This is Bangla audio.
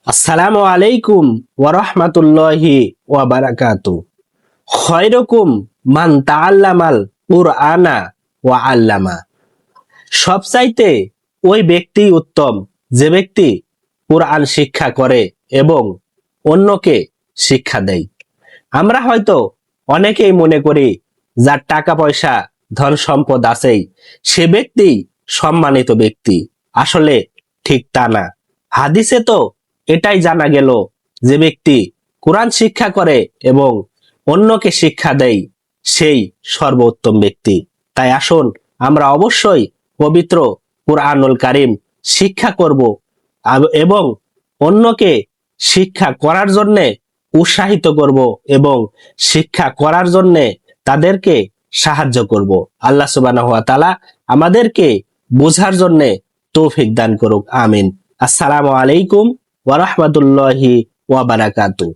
আসসালামু আলাইকুম ওয়া রাহমাতুল্লাহি ওয়া বারাকাতু। খয়রুকুম মান তাআল্লামাল কুরআনা ওয়া আল্লামা। সবচাইতে ওই ব্যক্তি উত্তম যে ব্যক্তি কুরআন শিক্ষা করে এবং অন্যকে শিক্ষা দেয়। আমরা হয়তো অনেকেই মনে করি যার টাকা পয়সা ধন সম্পদ আছেই সে ব্যক্তি সম্মানিত ব্যক্তি। আসলে ঠিক তা না। হাদিসে তো এটাই জানা গেল যে ব্যক্তি কোরআন শিক্ষা করে এবং অন্যকে শিক্ষা দেয় সেই সর্বোত্তম ব্যক্তি। তাই আসুন আমরা অবশ্যই পবিত্র কুরআনুল কারীম শিক্ষা করব এবং অন্যকে শিক্ষা করার জন্য উৎসাহিত করব এবং শিক্ষা করার জন্য তাদেরকে সাহায্য করব। আল্লাহ সুবহানাহু ওয়া তাআলা আমাদেরকে বোঝার জন্য তৌফিক দান করুক। আমিন। আসসালামু আলাইকুম ওয়া রাহমাতুল্লাহি ওয়া বারাকাতুহু।